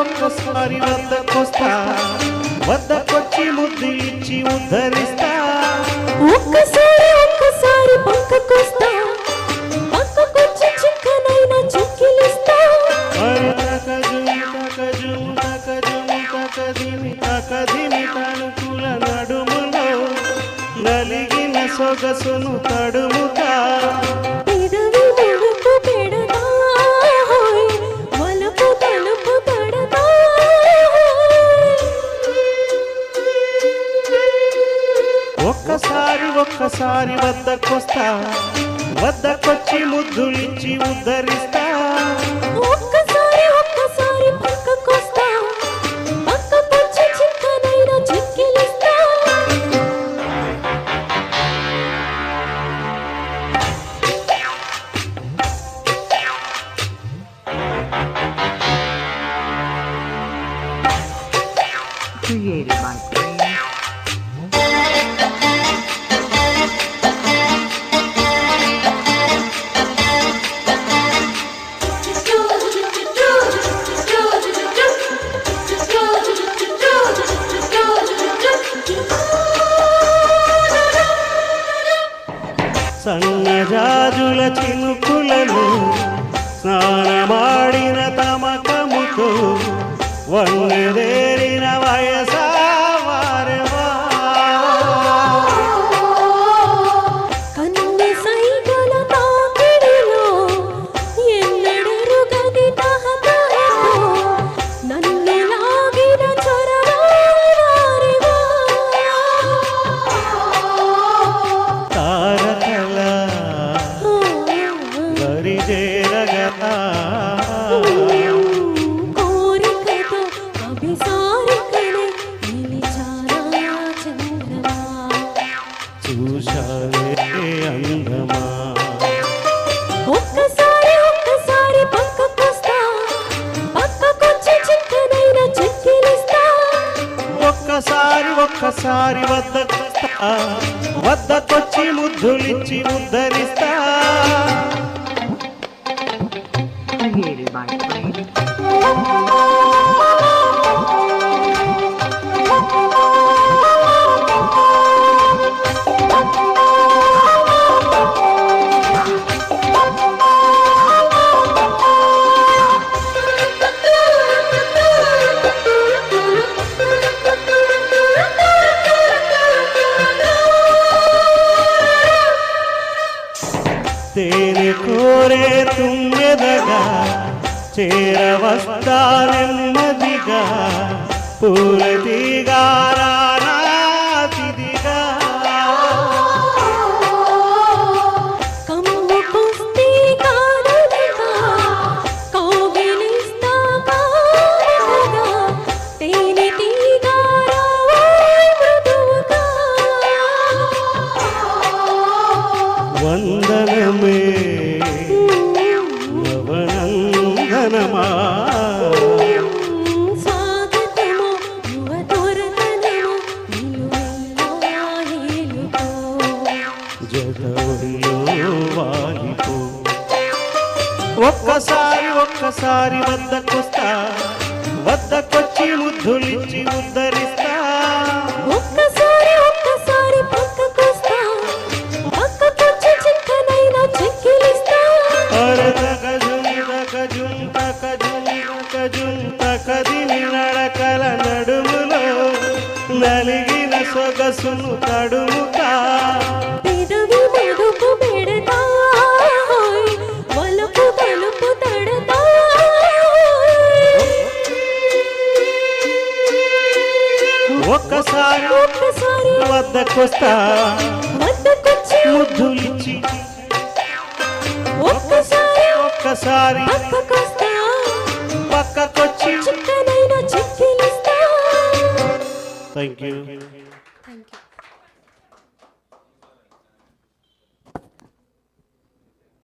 ఒక్కసారి వద్దకొస్తా, వద్దకొచ్చి ముద్దు ఇచ్చి ఉద్ధరిస్తా. ఒక్కసారి ఒక్కసారి పక్కకొస్తా, పక్కకొచ్చి చిక్కనైనా చిక్కిలిస్తా. తకదిమి తణుకుల నడుములో నలిగిన సొగసును తడుముతా. పెదవి ముడుపు పెడతా, వలపు తలుపు తడతా. ఒక్కసారి ఒక్కసారి వద్దకొస్తా, వద్దకొచ్చి ముద్దులిచ్చి ఉద్ధరిస్తా. ఒక్కసారి ఒక్కసారి పక్కకొస్తా, పక్కకొచ్చి చిక్కనైనా చిక్కిలిస్తా. Created by సన్నజాజుల చినుకులను స్నానమాడిన తమకముతో వన్నెదేరిన వయసా వారెవా. కన్ను సైగల తాకిడిలో ఎన్నడెరుగని తహతహతో నన్ను లాగిన చొరవా వారెవా. తారకల గరిజేరగతా, కోరికతో అభిసారికనే నిలిచారా చంద్రమా. చూశానే అందమా. ఒక్కసారి ఒక్కసారి పక్కకొస్తా, పక్కకొచ్చి చిక్కనైనా చిక్కిలిస్తా. ఒక్కసారి ఒక్కసారి వద్దకొస్తా, వద్దకొచ్చి ముద్దులిచ్చి ఉద్ధరిస్తా. created by Flame. తేనె కోరే తుమ్మెదగా చేరవస్తా నెమ్మదిగా, పూలతిగా రానాతిదిగా. కమ్ముకొస్తే కానుగా కౌగిలిస్తా కానుగా, తేనె తీగా రావోయ్ మృదువుగా. వందనమే యవనందనమా, స్వాగతమో యువ తోరణమో నిలువెల్లా హేలుకో. జగవడిలో వాలిపో. ఒక్కసారి ఒక్కసారి వద్దకొస్తా, వద్దకొచ్చి ముద్దులిచ్చి ఉద్ధరిస్తా. ఒక్కసారి ఒక్కసారి పక్కకొస్తా, పక్కకొచ్చి చిక్కనైనా చిక్కిలిస్తా. తకదిమి నడకల నడుములో నలిగిన సొగసును తడుముతా. పెదవి ముడుపు పెడతా, వలపు తలుపు తడతా. ఒక్కసారి ఒక్కసారి వద్దకొస్తా, వద్దకొచ్చి ముద్దులిచ్చి. ఒక్కసారి ఒక్కసారి పక్కకొస్తా, పక్కకొచ్చి. చిక్కనైనా చిక్కిలిస్తా. Thank you.